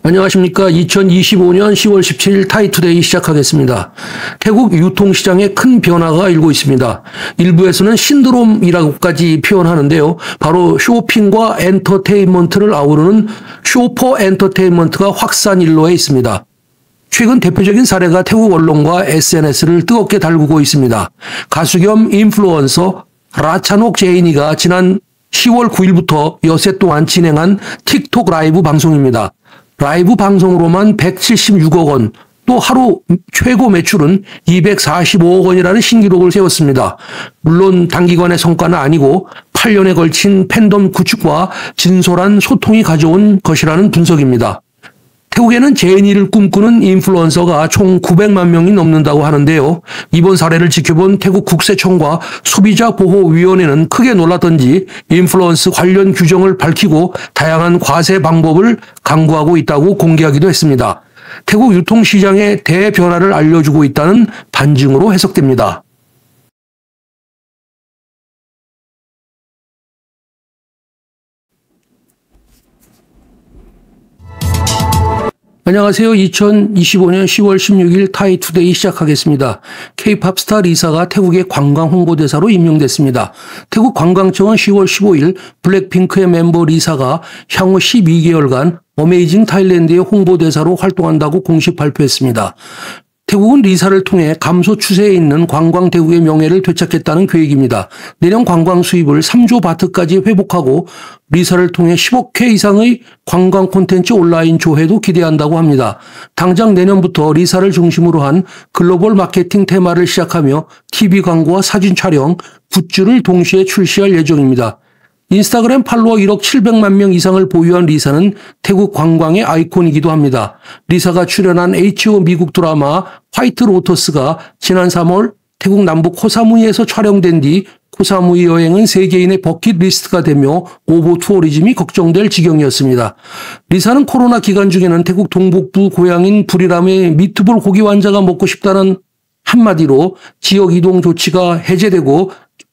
안녕하십니까. 2025년 10월 17일 타이투데이 시작하겠습니다. 태국 유통시장에 큰 변화가 일고 있습니다. 일부에서는 신드롬이라고까지 표현하는데요. 바로 쇼핑과 엔터테인먼트를 아우르는 쇼퍼 엔터테인먼트가 확산 일로에 있습니다. 최근 대표적인 사례가 태국 언론과 SNS를 뜨겁게 달구고 있습니다. 가수 겸 인플루언서 라차녹 제이니가 지난 10월 9일부터 여세 동안 진행한 틱톡 라이브 방송입니다. 라이브 방송으로만 176억 원, 또 하루 최고 매출은 245억 원이라는 신기록을 세웠습니다. 물론 단기간의 성과는 아니고 8년에 걸친 팬덤 구축과 진솔한 소통이 가져온 것이라는 분석입니다. 태국에는 제니를 꿈꾸는 인플루언서가 총 900만 명이 넘는다고 하는데요. 이번 사례를 지켜본 태국 국세청과 소비자보호위원회는 크게 놀랐던지 인플루언스 관련 규정을 밝히고 다양한 과세 방법을 강구하고 있다고 공개하기도 했습니다. 태국 유통시장의 대변화를 알려주고 있다는 반증으로 해석됩니다. 안녕하세요. 2025년 10월 16일 타이투데이 시작하겠습니다. K-팝 스타 리사가 태국의 관광 홍보대사로 임명됐습니다. 태국 관광청은 10월 15일 블랙핑크의 멤버 리사가 향후 12개월간 어메이징 타일랜드의 홍보대사로 활동한다고 공식 발표했습니다. 태국은 리사를 통해 감소 추세에 있는 관광 대국의 명예를 되찾겠다는 계획입니다. 내년 관광 수입을 3조 바트까지 회복하고 리사를 통해 10억 회 이상의 관광 콘텐츠 온라인 조회도 기대한다고 합니다. 당장 내년부터 리사를 중심으로 한 글로벌 마케팅 테마를 시작하며 TV 광고와 사진 촬영, 굿즈를 동시에 출시할 예정입니다. 인스타그램 팔로워 1억 700만 명 이상을 보유한 리사는 태국 관광의 아이콘이기도 합니다. 리사가 출연한 HBO 미국 드라마 화이트 로터스가 지난 3월 태국 남부 코사무이에서 촬영된 뒤 코사무이 여행은 세계인의 버킷리스트가 되며 오버 투어리즘이 걱정될 지경이었습니다. 리사는 코로나 기간 중에는 태국 동북부 고향인 부리람의 미트볼 고기 완자가 먹고 싶다는 한마디로 지역 이동 조치가 해제되고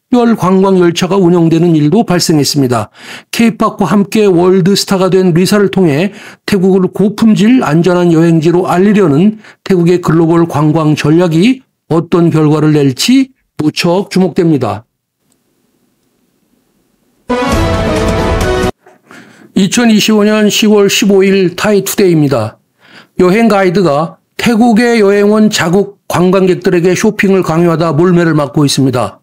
특별 관광 열차가 운영되는 일도 발생했습니다. K-팝과 함께 월드스타가 된 리사를 통해 태국을 고품질 안전한 여행지로 알리려는 태국의 글로벌 관광 전략이 어떤 결과를 낼지 무척 주목됩니다. 2025년 10월 15일 타이투데이입니다. 여행 가이드가 태국에 여행 온 자국 관광객들에게 쇼핑을 강요하다 몰매를 맞고 있습니다.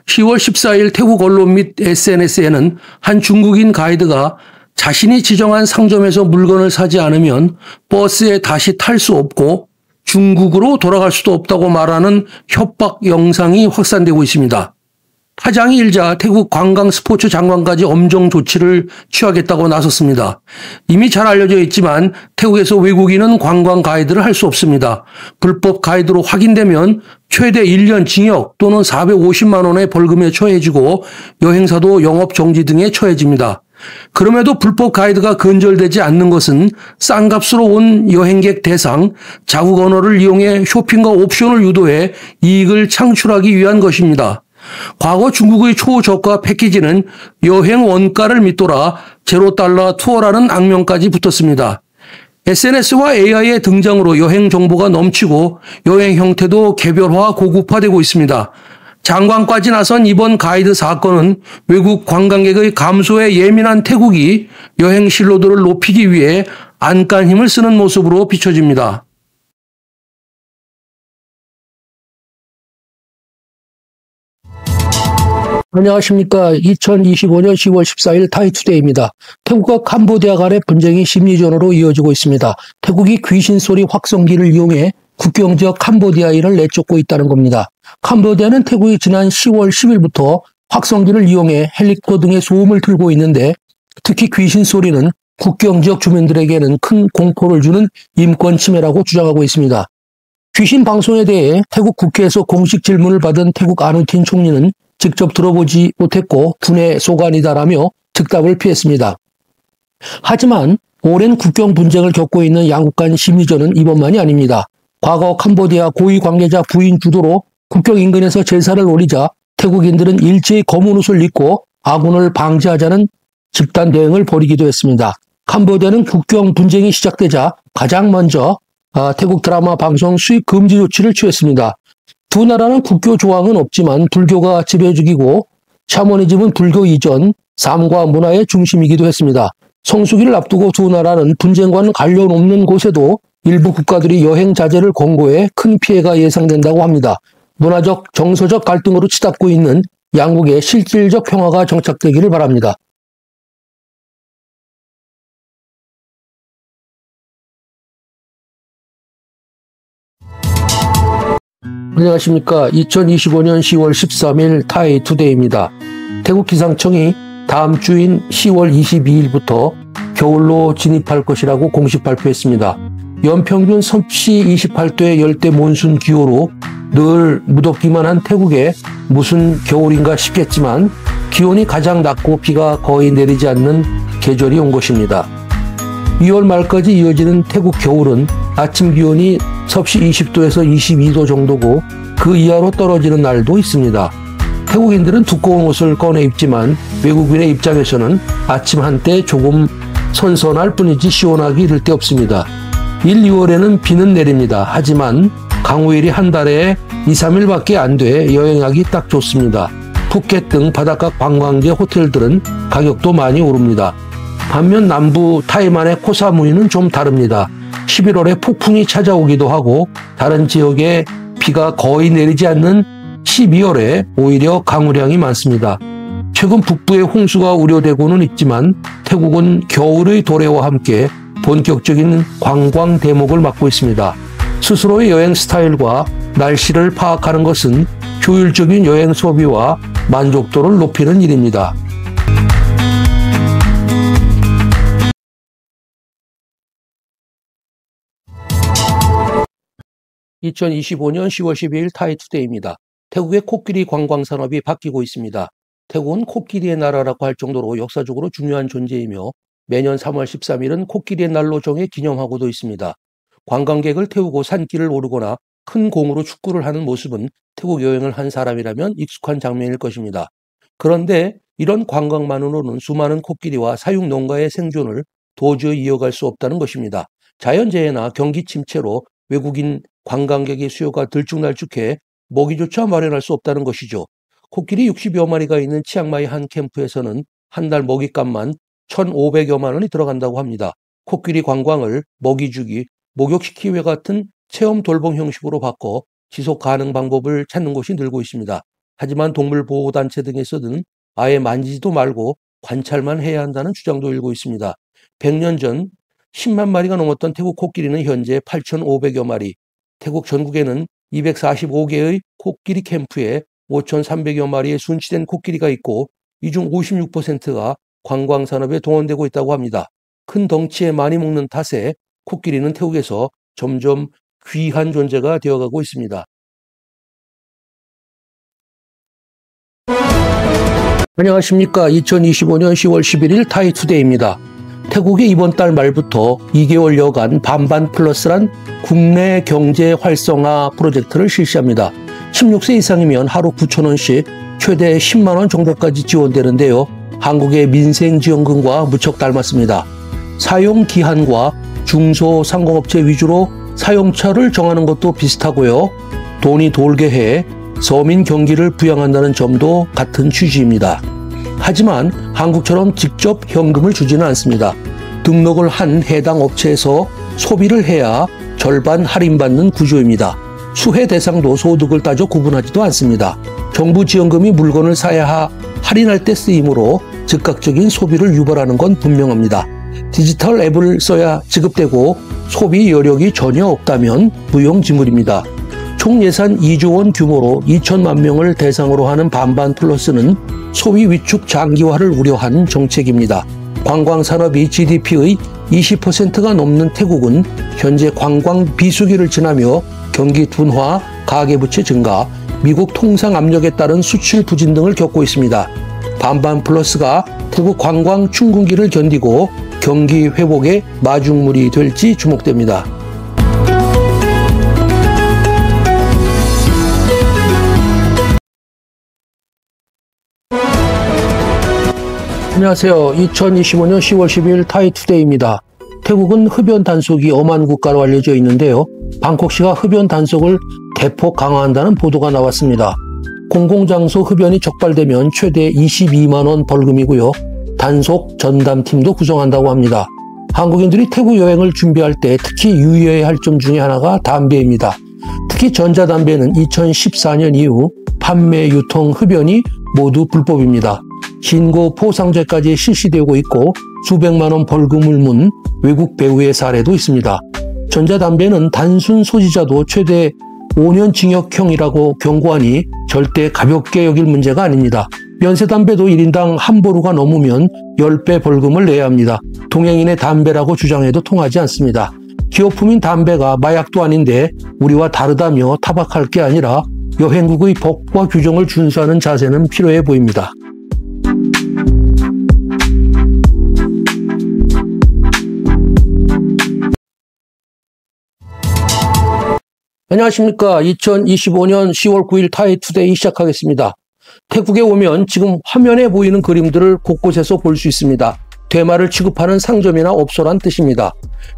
10월 14일 태국 언론 및 SNS에는 한 중국인 가이드가 자신이 지정한 상점에서 물건을 사지 않으면 버스에 다시 탈 수 없고 중국으로 돌아갈 수도 없다고 말하는 협박 영상이 확산되고 있습니다. 파장이 일자 태국 관광 스포츠 장관까지 엄정 조치를 취하겠다고 나섰습니다. 이미 잘 알려져 있지만 태국에서 외국인은 관광 가이드를 할 수 없습니다. 불법 가이드로 확인되면 최대 1년 징역 또는 450만 원의 벌금에 처해지고 여행사도 영업 정지 등에 처해집니다. 그럼에도 불법 가이드가 근절되지 않는 것은 싼 값으로 온 여행객 대상, 자국 언어를 이용해 쇼핑과 옵션을 유도해 이익을 창출하기 위한 것입니다. 과거 중국의 초저가 패키지는 여행 원가를 밑돌아 $0 투어라는 악명까지 붙었습니다. SNS와 AI의 등장으로 여행 정보가 넘치고 여행 형태도 개별화 고급화되고 있습니다. 장관까지 나선 이번 가이드 사건은 외국 관광객의 감소에 예민한 태국이 여행 신뢰도를 높이기 위해 안간 힘을 쓰는 모습으로 비춰집니다. 안녕하십니까. 2025년 10월 14일 타이투데이입니다. 태국과 캄보디아 간의 분쟁이 심리전으로 이어지고 있습니다. 태국이 귀신 소리 확성기를 이용해 국경 지역 캄보디아인을 내쫓고 있다는 겁니다. 캄보디아는 태국이 지난 10월 10일부터 확성기를 이용해 헬리콥터 등의 소음을 틀고 있는데 특히 귀신 소리는 국경 지역 주민들에게는 큰 공포를 주는 인권 침해라고 주장하고 있습니다. 귀신 방송에 대해 태국 국회에서 공식 질문을 받은 태국 아누틴 총리는 직접 들어보지 못했고 분해 소관이다라며 즉답을 피했습니다. 하지만 오랜 국경 분쟁을 겪고 있는 양국 간 심리전은 이번만이 아닙니다. 과거 캄보디아 고위 관계자 부인 주도로 국경 인근에서 제사를 올리자 태국인들은 일제히 검은 옷을 입고 아군을 방지하자는 집단 대응을 벌이기도 했습니다. 캄보디아는 국경 분쟁이 시작되자 가장 먼저 태국 드라마 방송 수입 금지 조치를 취했습니다. 두 나라는 국교 조항은 없지만 불교가 지배적이고 샤머니즘은 불교 이전 삶과 문화의 중심이기도 했습니다. 성수기를 앞두고 두 나라는 분쟁과는 관련 없는 곳에도 일부 국가들이 여행 자제를 권고해 큰 피해가 예상된다고 합니다. 문화적, 정서적 갈등으로 치닫고 있는 양국의 실질적 평화가 정착되기를 바랍니다. 안녕하십니까. 2025년 10월 13일 타이투데이입니다. 태국 기상청이 다음 주인 10월 22일부터 겨울로 진입할 것이라고 공식 발표했습니다. 연평균 섭씨 28도의 열대 몬순 기후로 늘 무덥기만 한 태국에 무슨 겨울인가 싶겠지만 기온이 가장 낮고 비가 거의 내리지 않는 계절이 온 것입니다. 2월 말까지 이어지는 태국 겨울은 아침 기온이 섭씨 20도에서 22도 정도고 그 이하로 떨어지는 날도 있습니다. 태국인들은 두꺼운 옷을 꺼내 입지만 외국인의 입장에서는 아침 한때 조금 선선할 뿐이지 시원하기 이를 데 없습니다. 1, 2월에는 비는 내립니다. 하지만 강우일이 한 달에 2, 3일밖에 안 돼 여행하기 딱 좋습니다. 푸켓 등 바닷가 관광지 호텔들은 가격도 많이 오릅니다. 반면 남부 타이만의 코사무이는 좀 다릅니다. 11월에 폭풍이 찾아오기도 하고 다른 지역에 비가 거의 내리지 않는 12월에 오히려 강우량이 많습니다. 최근 북부의 홍수가 우려되고는 있지만 태국은 겨울의 도래와 함께 본격적인 관광 대목을 맞고 있습니다. 스스로의 여행 스타일과 날씨를 파악하는 것은 효율적인 여행 소비와 만족도를 높이는 일입니다. (2025년 10월 12일) 타이투데이입니다. 태국의 코끼리 관광 산업이 바뀌고 있습니다. 태국은 코끼리의 나라라고 할 정도로 역사적으로 중요한 존재이며 매년 3월 13일은 코끼리의 날로 정해 기념하고도 있습니다. 관광객을 태우고 산길을 오르거나 큰 공으로 축구를 하는 모습은 태국 여행을 한 사람이라면 익숙한 장면일 것입니다. 그런데 이런 관광만으로는 수많은 코끼리와 사육 농가의 생존을 도저히 이어갈 수 없다는 것입니다. 자연재해나 경기 침체로 외국인 관광객의 수요가 들쭉날쭉해 먹이조차 마련할 수 없다는 것이죠. 코끼리 60여 마리가 있는 치앙마이 한 캠프에서는 한 달 먹잇값만 1,500여만 원이 들어간다고 합니다. 코끼리 관광을 먹이주기, 목욕시키기와 같은 체험 돌봄 형식으로 바꿔 지속 가능 방법을 찾는 곳이 늘고 있습니다. 하지만 동물보호단체 등에서는 아예 만지지도 말고 관찰만 해야 한다는 주장도 일고 있습니다. 100년 전 10만 마리가 넘었던 태국 코끼리는 현재 8,500여 마리, 태국 전국에는 245개의 코끼리 캠프에 5,300여 마리의 순치된 코끼리가 있고 이 중 56%가 관광산업에 동원되고 있다고 합니다. 큰 덩치에 많이 먹는 탓에 코끼리는 태국에서 점점 귀한 존재가 되어가고 있습니다. 안녕하십니까. 2025년 10월 11일 타이투데이입니다. 태국이 이번 달 말부터 2개월여간 반반 플러스란 국내 경제 활성화 프로젝트를 실시합니다. 16세 이상이면 하루 9,000원씩 최대 10만 원 정도까지 지원되는데요. 한국의 민생지원금과 무척 닮았습니다. 사용 기한과 중소상공업체 위주로 사용처를 정하는 것도 비슷하고요. 돈이 돌게 해 서민 경기를 부양한다는 점도 같은 취지입니다. 하지만 한국처럼 직접 현금을 주지는 않습니다. 등록을 한 해당 업체에서 소비를 해야 절반 할인받는 구조입니다. 수혜 대상도 소득을 따져 구분하지도 않습니다. 정부 지원금이 물건을 사야 할인할 때 쓰이므로 즉각적인 소비를 유발하는 건 분명합니다. 디지털 앱을 써야 지급되고 소비 여력이 전혀 없다면 무용지물입니다. 총 예산 2조 원 규모로 2천만 명을 대상으로 하는 반반 플러스는 소비 위축 장기화를 우려한 정책입니다. 관광산업이 GDP의 20%가 넘는 태국은 현재 관광 비수기를 지나며 경기 둔화, 가계부채 증가, 미국 통상 압력에 따른 수출 부진 등을 겪고 있습니다. 반반 플러스가 태국 관광 춘군기를 견디고 경기 회복의 마중물이 될지 주목됩니다. 안녕하세요. 2025년 10월 12일 타이투데이입니다. 태국은 흡연 단속이 엄한 국가로 알려져 있는데요. 방콕시가 흡연 단속을 대폭 강화한다는 보도가 나왔습니다. 공공장소 흡연이 적발되면 최대 22만 원 벌금이고요. 단속 전담팀도 구성한다고 합니다. 한국인들이 태국 여행을 준비할 때 특히 유의해야 할 점 중에 하나가 담배입니다. 특히 전자담배는 2014년 이후 판매, 유통, 흡연이 모두 불법입니다. 신고 포상죄까지 실시되고 있고 수백만 원 벌금을 문 외국 배우의 사례도 있습니다. 전자담배는 단순 소지자도 최대 5년 징역형이라고 경고하니 절대 가볍게 여길 문제가 아닙니다. 면세담배도 1인당 한 보루가 넘으면 10배 벌금을 내야 합니다. 동행인의 담배라고 주장해도 통하지 않습니다. 기호품인 담배가 마약도 아닌데 우리와 다르다며 타박할 게 아니라 여행국의 법과 규정을 준수하는 자세는 필요해 보입니다. 안녕하십니까. 2025년 10월 9일 타이투데이 시작하겠습니다. 태국에 오면 지금 화면에 보이는 그림들을 곳곳에서 볼 수 있습니다. 대마를 취급하는 상점이나 업소란 뜻입니다.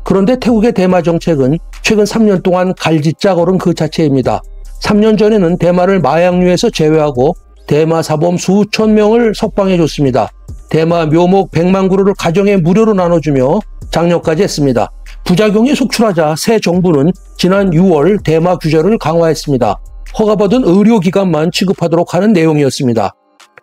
그런데 태국의 대마 정책은 최근 3년 동안 갈짓자 걸은 그 자체입니다. 3년 전에는 대마를 마약류에서 제외하고 대마 사범 수천 명을 석방해 줬습니다. 대마 묘목 100만 그루를 가정에 무료로 나눠주며 장려까지 했습니다. 부작용이 속출하자 새 정부는 지난 6월 대마 규제를 강화했습니다. 허가받은 의료기관만 취급하도록 하는 내용이었습니다.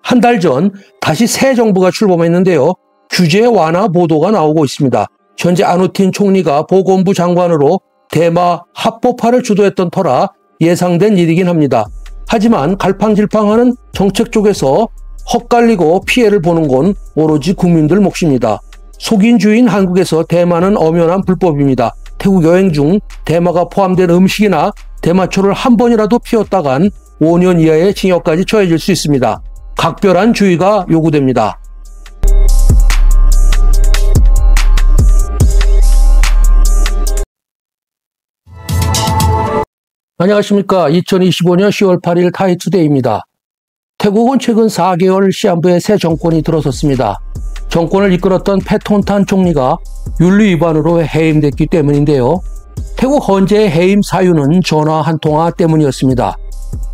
한 달 전 다시 새 정부가 출범했는데요. 규제 완화 보도가 나오고 있습니다. 현재 아누틴 총리가 보건부 장관으로 대마 합법화를 주도했던 터라 예상된 일이긴 합니다. 하지만 갈팡질팡하는 정책 쪽에서 헛갈리고 피해를 보는 건 오로지 국민들 몫입니다. 속인 주인 한국에서 대마는 엄연한 불법입니다. 태국 여행 중 대마가 포함된 음식이나 대마초를 한 번이라도 피웠다간 5년 이하의 징역까지 처해질 수 있습니다. 각별한 주의가 요구됩니다. 안녕하십니까. 2025년 10월 8일 타이투데이입니다. 태국은 최근 4개월 시한부에 새 정권이 들어섰습니다. 정권을 이끌었던 패톤탄 총리가 윤리 위반으로 해임됐기 때문인데요. 태국 헌재의 해임 사유는 전화 한 통화 때문이었습니다.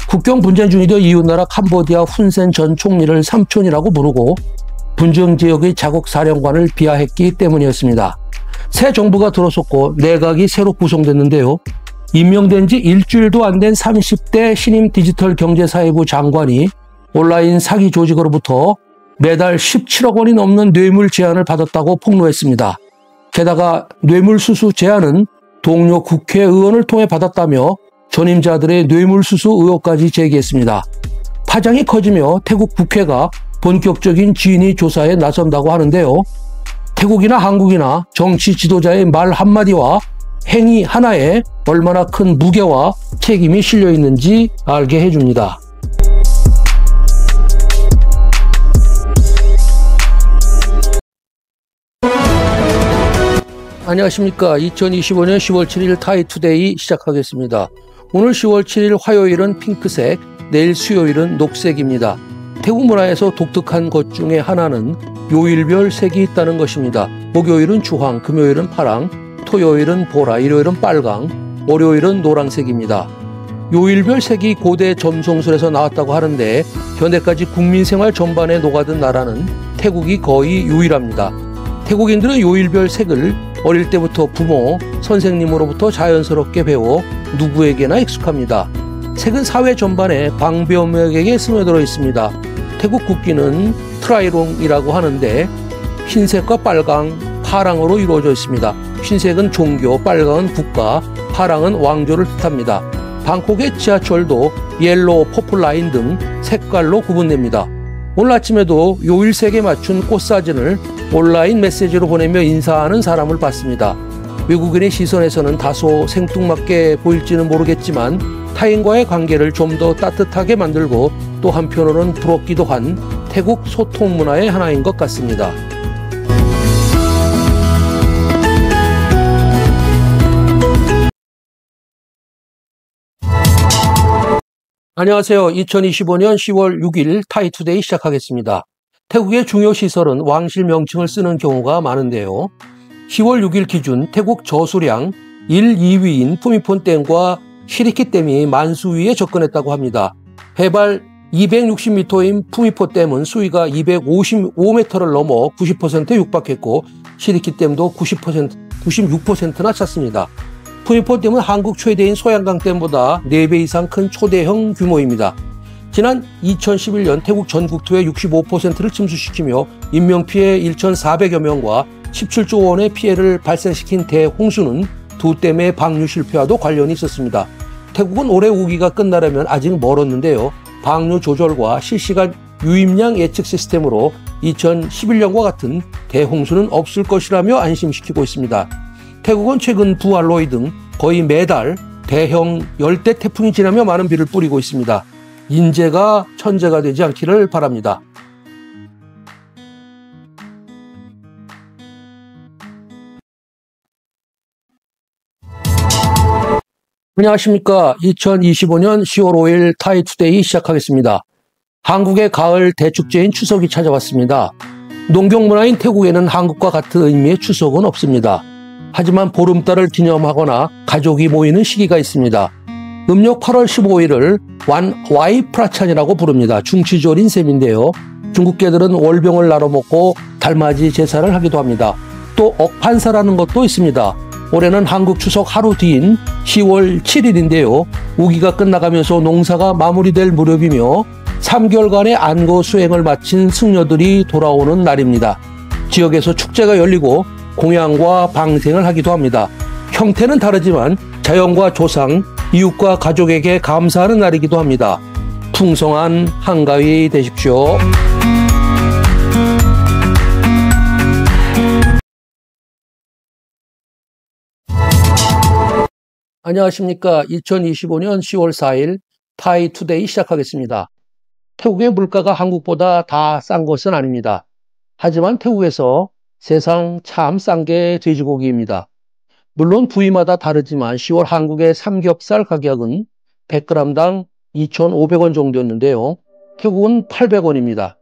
국경 분쟁 중이던 이웃나라 캄보디아 훈센 전 총리를 삼촌이라고 부르고 분쟁 지역의 자국 사령관을 비하했기 때문이었습니다. 새 정부가 들어섰고 내각이 새로 구성됐는데요. 임명된 지 일주일도 안 된 30대 신임 디지털 경제사회부 장관이 온라인 사기 조직으로부터 매달 17억 원이 넘는 뇌물 제안을 받았다고 폭로했습니다. 게다가 뇌물수수 제안은 동료 국회의원을 통해 받았다며 전임자들의 뇌물수수 의혹까지 제기했습니다. 파장이 커지며 태국 국회가 본격적인 진위 조사에 나선다고 하는데요. 태국이나 한국이나 정치 지도자의 말 한마디와 행위 하나에 얼마나 큰 무게와 책임이 실려 있는지 알게 해줍니다. 안녕하십니까. 2025년 10월 7일 타이투데이 시작하겠습니다. 오늘 10월 7일 화요일은 핑크색, 내일 수요일은 녹색입니다. 태국 문화에서 독특한 것 중에 하나는 요일별 색이 있다는 것입니다. 목요일은 주황, 금요일은 파랑, 토요일은 보라, 일요일은 빨강, 월요일은 노란색입니다. 요일별 색이 고대 점성술에서 나왔다고 하는데 현대까지 국민생활 전반에 녹아든 나라는 태국이 거의 유일합니다. 태국인들은 요일별 색을 어릴 때부터 부모, 선생님으로부터 자연스럽게 배워 누구에게나 익숙합니다. 색은 사회 전반에 광범위하게 스며들어 있습니다. 태국 국기는 트라이롱이라고 하는데 흰색과 빨강, 파랑으로 이루어져 있습니다. 흰색은 종교, 빨강은 국가, 파랑은 왕조를 뜻합니다. 방콕의 지하철도 옐로우, 퍼플 라인 등 색깔로 구분됩니다. 오늘 아침에도 요일색에 맞춘 꽃사진을 온라인 메시지로 보내며 인사하는 사람을 봤습니다. 외국인의 시선에서는 다소 생뚱맞게 보일지는 모르겠지만 타인과의 관계를 좀 더 따뜻하게 만들고 또 한편으로는 부럽기도 한 태국 소통 문화의 하나인 것 같습니다. 안녕하세요. 2025년 10월 6일 타이투데이 시작하겠습니다. 태국의 중요 시설은 왕실 명칭을 쓰는 경우가 많은데요. 10월 6일 기준 태국 저수량 1, 2위인 푸미폰댐과 시리키댐이 만수위에 접근했다고 합니다. 해발 260m인 푸미포댐은 수위가 255m를 넘어 90%에 육박했고 시리키댐도 96%나 찼습니다. 푸미포댐은 한국 최대인 소양강댐보다 4배 이상 큰 초대형 규모입니다. 지난 2011년 태국 전국토의 65%를 침수시키며 인명피해 1,400여 명과 17조 원의 피해를 발생시킨 대홍수는 두 댐의 방류 실패와도 관련이 있었습니다. 태국은 올해 우기가 끝나려면 아직 멀었는데요. 방류 조절과 실시간 유입량 예측 시스템으로 2011년과 같은 대홍수는 없을 것이라며 안심시키고 있습니다. 태국은 최근 부알로이 등 거의 매달 대형 열대 태풍이 지나며 많은 비를 뿌리고 있습니다. 인재가 천재가 되지 않기를 바랍니다. 안녕하십니까. 2025년 10월 5일 타이투데이 시작하겠습니다. 한국의 가을 대축제인 추석이 찾아왔습니다. 농경문화인 태국에는 한국과 같은 의미의 추석은 없습니다. 하지만 보름달을 기념하거나 가족이 모이는 시기가 있습니다. 음력 8월 15일을 와이프라찬이라고 부릅니다. 중치절인 셈인데요. 중국계들은 월병을 나눠 먹고 달맞이 제사를 하기도 합니다. 또 억판사라는 것도 있습니다. 올해는 한국 추석 하루 뒤인 10월 7일인데요. 우기가 끝나가면서 농사가 마무리될 무렵이며 3개월간의 안고 수행을 마친 승려들이 돌아오는 날입니다. 지역에서 축제가 열리고 공양과 방생을 하기도 합니다. 형태는 다르지만 자연과 조상, 이웃과 가족에게 감사하는 날이기도 합니다. 풍성한 한가위 되십시오. 안녕하십니까. 2025년 10월 4일 타이투데이 시작하겠습니다. 태국의 물가가 한국보다 다 싼 것은 아닙니다. 하지만 태국에서 세상 참 싼 게 돼지고기입니다. 물론 부위마다 다르지만 10월 한국의 삼겹살 가격은 100g당 2,500원 정도였는데요. 태국은 800원입니다.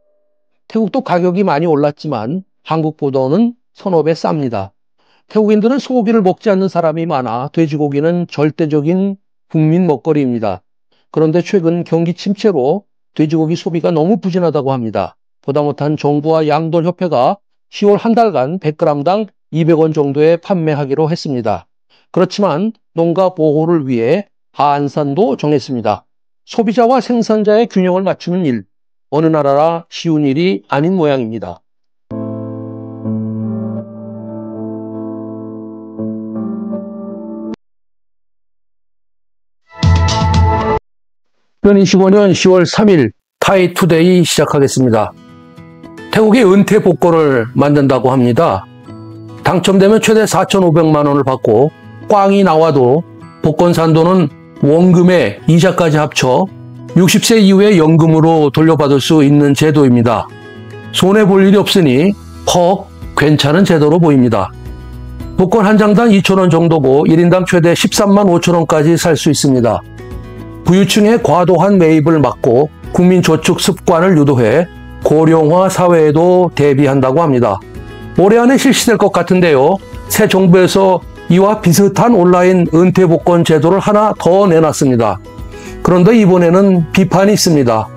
태국도 가격이 많이 올랐지만 한국보다는 서너 배 쌉니다. 태국인들은 소고기를 먹지 않는 사람이 많아 돼지고기는 절대적인 국민 먹거리입니다. 그런데 최근 경기 침체로 돼지고기 소비가 너무 부진하다고 합니다. 보다 못한 정부와 양돌협회가 10월 한 달간 100g당 200원 정도에 판매하기로 했습니다. 그렇지만 농가 보호를 위해 한산도 정했습니다. 소비자와 생산자의 균형을 맞추는 일, 어느 나라라 쉬운 일이 아닌 모양입니다. 2025년 10월 3일 타이투데이 시작하겠습니다. 태국이 은퇴 복권을 만든다고 합니다. 당첨되면 최대 4,500만 원을 받고 꽝이 나와도 복권 산도는 원금에 이자까지 합쳐 60세 이후에 연금으로 돌려받을 수 있는 제도입니다. 손해볼 일이 없으니 퍽 괜찮은 제도로 보입니다. 복권 한 장당 2,000원 정도고 1인당 최대 13만 5천 원까지 살 수 있습니다. 부유층의 과도한 매입을 막고 국민저축 습관을 유도해 고령화 사회에도 대비한다고 합니다. 올해 안에 실시될 것 같은데요. 새 정부에서 이와 비슷한 온라인 은퇴복권 제도를 하나 더 내놨습니다. 그런데 이번에는 비판이 있습니다.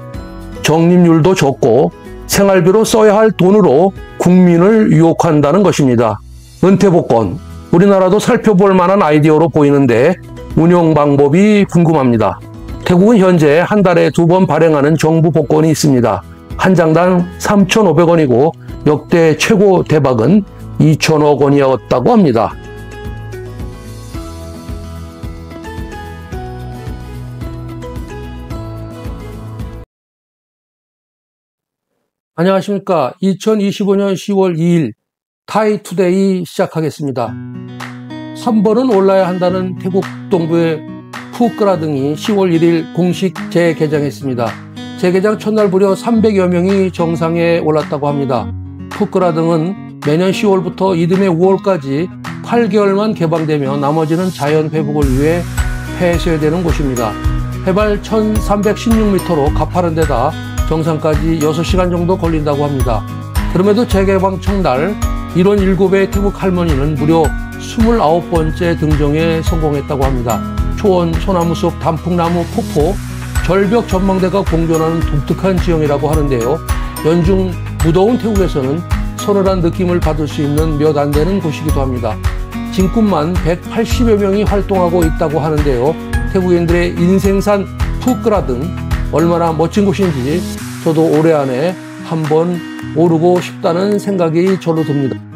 적립률도 적고 생활비로 써야 할 돈으로 국민을 유혹한다는 것입니다. 은퇴복권, 우리나라도 살펴볼 만한 아이디어로 보이는데 운영 방법이 궁금합니다. 태국은 현재 한 달에 2번 발행하는 정부 복권이 있습니다. 한 장당 3,500원이고 역대 최고 대박은 2,000억 원이었다고 합니다. 안녕하십니까. 2025년 10월 2일 타이투데이 시작하겠습니다. 3번은 올라야 한다는 태국 동부의 푸크라 등이 10월 1일 공식 재개장했습니다. 재개장 첫날 무려 300여 명이 정상에 올랐다고 합니다. 푸크라 등은 매년 10월부터 이듬해 5월까지 8개월만 개방되며 나머지는 자연 회복을 위해 폐쇄되는 곳입니다. 해발 1316m로 가파른 데다 정상까지 6시간 정도 걸린다고 합니다. 그럼에도 재개방 첫날 1원 7의 태국 할머니는 무려 29번째 등정에 성공했다고 합니다. 초원, 소나무 숲, 단풍나무, 폭포, 절벽 전망대가 공존하는 독특한 지형이라고 하는데요. 연중 무더운 태국에서는 서늘한 느낌을 받을 수 있는 몇 안 되는 곳이기도 합니다. 진군만 180여 명이 활동하고 있다고 하는데요. 태국인들의 인생산 푸크라든 얼마나 멋진 곳인지 저도 올해 안에 한번 오르고 싶다는 생각이 절로 듭니다.